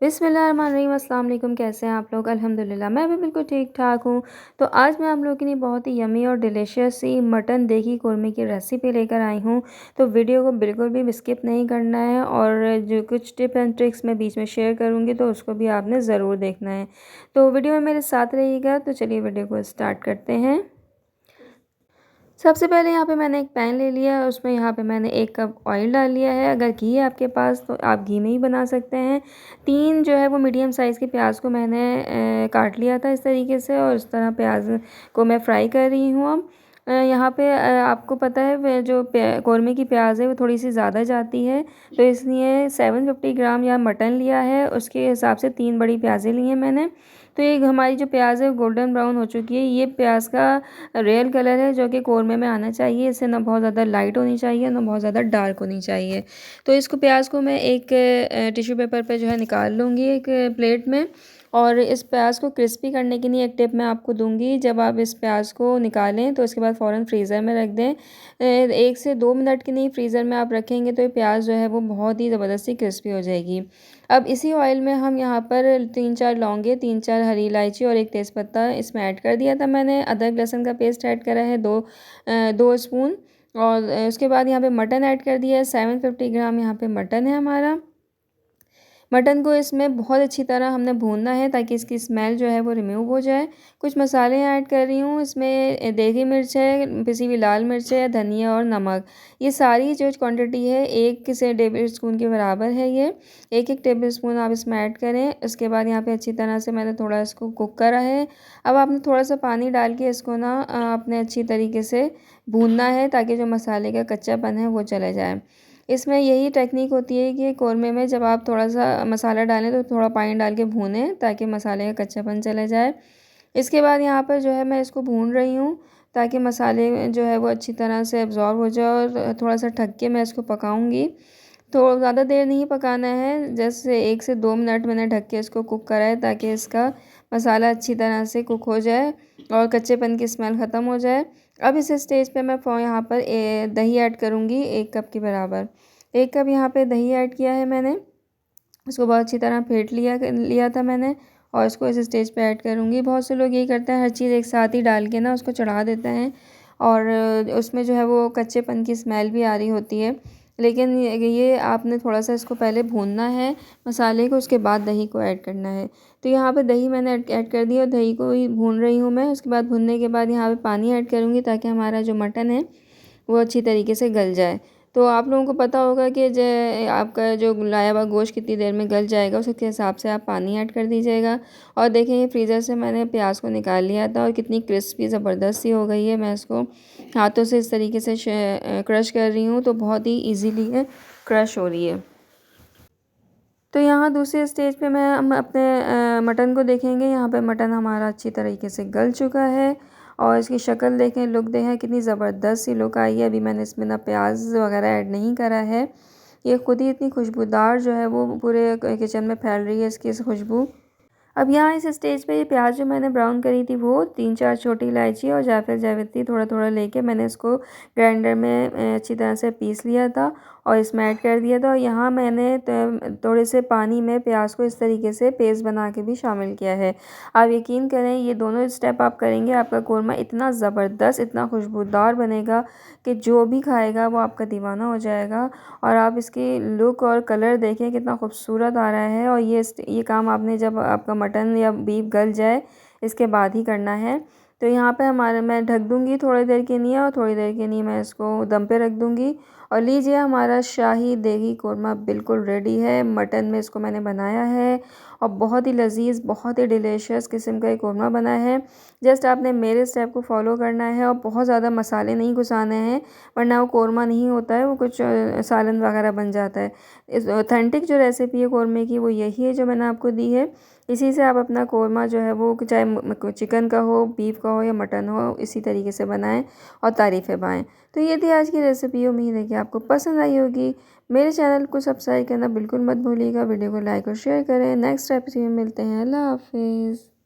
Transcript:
बिस्मिल्लाहिर्रहमानिर्रहीम, अस्सलाम वालेकुम। कैसे हैं आप लोग? अल्हम्दुलिल्लाह मैं भी बिल्कुल ठीक ठाक हूँ। तो आज मैं आप लोगों के लिए बहुत ही यमी और डिलीशियस सी मटन देगी कौरमे की रेसिपी लेकर आई हूँ। तो वीडियो को बिल्कुल भी स्किप नहीं करना है और जो कुछ टिप एंड ट्रिक्स मैं बीच में शेयर करूँगी तो उसको भी आपने ज़रूर देखना है। तो वीडियो में मेरे साथ रहिएगा। तो चलिए वीडियो को स्टार्ट करते हैं। सबसे पहले यहाँ पे मैंने एक पैन ले लिया है, उसमें यहाँ पे मैंने 1 कप ऑयल डाल लिया है। अगर घी है आपके पास तो आप घी में ही बना सकते हैं। 3 जो है वो मीडियम साइज़ के प्याज को मैंने काट लिया था इस तरीके से, और इस तरह प्याज को मैं फ्राई कर रही हूँ अब। यहाँ पे आपको पता है जो कौरमे की प्याज है वो थोड़ी सी ज़्यादा जाती है, तो इसलिए 750 ग्राम या मटन लिया है, उसके हिसाब से 3 बड़ी प्याज़ें ली हैं मैंने। तो ये हमारी जो प्याज है गोल्डन ब्राउन हो चुकी है। ये प्याज का रियल कलर है जो कि कौरमे में आना चाहिए। इससे ना बहुत ज़्यादा लाइट होनी चाहिए, ना बहुत ज़्यादा डार्क होनी चाहिए। तो इसको प्याज को मैं एक टिश्यू पेपर पे जो है निकाल लूँगी एक प्लेट में। और इस प्याज को क्रिस्पी करने के लिए एक टिप मैं आपको दूंगी। जब आप इस प्याज को निकालें तो इसके बाद फ़ौरन फ्रीज़र में रख दें। 1 से 2 मिनट के लिए फ्रीज़र में आप रखेंगे तो ये प्याज जो है वो बहुत ही ज़बरदस्ती क्रिस्पी हो जाएगी। अब इसी ऑयल में हम यहाँ पर 3-4 लौंगे, 3-4 हरी इलायची और 1 तेज़पत्ता इसमें ऐड कर दिया था मैंने। अदरक लहसुन का पेस्ट ऐड करा है 2 स्पून। और उसके बाद यहाँ पे मटन ऐड कर दिया है। 750 ग्राम यहाँ पे मटन है हमारा। मटन को इसमें बहुत अच्छी तरह हमने भूनना है ताकि इसकी स्मेल जो है वो रिमूव हो जाए। कुछ मसाले ऐड कर रही हूँ इसमें। देगी मिर्च है, पिसी हुई लाल मिर्च है, धनिया और नमक। ये सारी जो क्वांटिटी है 1 से 1.5 स्पून के बराबर है ये। 1-1 टेबल स्पून आप इसमें ऐड करें। उसके बाद यहाँ पे अच्छी तरह से मैंने थोड़ा इसको कुक करा है। अब आपने थोड़ा सा पानी डाल के इसको ना आपने अच्छी तरीके से भूनना है ताकि जो मसाले का कच्चापन है वो चले जाए। इसमें यही टेक्निक होती है कि कौरमे में जब आप थोड़ा सा मसाला डालें तो थोड़ा पानी डाल के भूनें ताकि मसाले का कच्चापन चले जाए। इसके बाद यहाँ पर जो है मैं इसको भून रही हूँ ताकि मसाले जो है वो अच्छी तरह से एब्ज़ॉर्ब हो जाए, और थोड़ा सा ढक के मैं इसको पकाऊंगी। तो ज़्यादा देर नहीं पकाना है, जैसे 1 से 2 मिनट मैंने ढक के इसको कुक करा है ताकि इसका मसाला अच्छी तरह से कुक हो जाए और कच्चेपन की स्मेल ख़त्म हो जाए। अब इस स्टेज पे मैं यहाँ पर दही ऐड करूँगी 1 कप के बराबर। 1 कप यहाँ पे दही ऐड किया है मैंने। इसको बहुत अच्छी तरह फेंट लिया था मैंने, और इसको इस स्टेज पे ऐड करूँगी। बहुत से लोग यही करते हैं, हर चीज़ एक साथ ही डाल के ना उसको चढ़ा देते हैं, और उसमें जो है वो कच्चेपन की स्मेल भी आ रही होती है। लेकिन ये आपने थोड़ा सा इसको पहले भूनना है मसाले को, उसके बाद दही को ऐड करना है। तो यहाँ पे दही मैंने ऐड कर दी और दही को ही भून रही हूँ मैं। उसके बाद भूनने के बाद यहाँ पे पानी ऐड करूँगी ताकि हमारा जो मटन है वो अच्छी तरीके से गल जाए। तो आप लोगों को पता होगा कि आपका जो लाया हुआ गोश्त कितनी देर में गल जाएगा, उसके हिसाब से आप पानी ऐड कर दीजिएगा। और देखें ये फ्रीज़र से मैंने प्याज को निकाल लिया था और कितनी क्रिस्पी ज़बरदस्त सी हो गई है। मैं इसको हाथों से इस तरीके से क्रश कर रही हूँ तो बहुत ही ईजीली है क्रश हो रही है। तो यहाँ दूसरे स्टेज पे हम अपने मटन को देखेंगे। यहाँ पे मटन हमारा अच्छी तरीके से गल चुका है, और इसकी शक्ल देखें, लुक देखें, कितनी ज़बरदस्त सी लुक आई है। अभी मैंने इसमें ना प्याज वगैरह ऐड नहीं करा है। ये खुद ही इतनी खुशबूदार जो है वो पूरे किचन में फैल रही है इसकी खुशबू। अब यहाँ इस स्टेज पे ये प्याज जो मैंने ब्राउन करी थी वो 3-4 छोटी इलायची और जायफल जावित्री थोड़ा थोड़ा लेके मैंने इसको ग्राइंडर में अच्छी तरह से पीस लिया था और इसमें ऐड कर दिया था। और यहाँ मैंने थोड़े से पानी में प्याज को इस तरीके से पेस्ट बना के भी शामिल किया है। आप यकीन करें ये दोनों स्टेप आप करेंगे, आपका कौरमा इतना ज़बरदस्त, इतना खुशबूदार बनेगा कि जो भी खाएगा वो आपका दीवाना हो जाएगा। और आप इसकी लुक और कलर देखें कितना खूबसूरत आ रहा है। और ये काम आपने जब आपका मटन या बीफ गल जाए इसके बाद ही करना है। तो यहाँ पे मैं ढक दूँगी थोड़ी देर के लिए, और थोड़ी देर के लिए मैं इसको दम पे रख दूँगी। और लीजिए हमारा शाही देगी कौरमा बिल्कुल रेडी है। मटन में इसको मैंने बनाया है और बहुत ही लजीज, बहुत ही डिलीशियस किस्म का एक कौरमा बना है। जस्ट आपने मेरे स्टेप को फॉलो करना है और बहुत ज़्यादा मसाले नहीं घुसाने हैं, वरना वो कौरमा नहीं होता है, वो कुछ सालन वगैरह बन जाता है। इस ऑथेंटिक जो रेसिपी है कौरमे की वो यही है जो मैंने आपको दी है। इसी से आप अपना कौरमा जो है वो चाहे चिकन का हो, बीफ का हो या मटन हो, इसी तरीके से बनाएं और तारीफ़ें पाएँ। तो ये थी आज की रेसिपी। उम्मीद है कि आपको पसंद आई होगी। मेरे चैनल को सब्सक्राइब करना बिल्कुल मत भूलिएगा। वीडियो को लाइक और शेयर करें। नेक्स्ट एपिसोड में मिलते हैं। अल्लाह हाफिज़।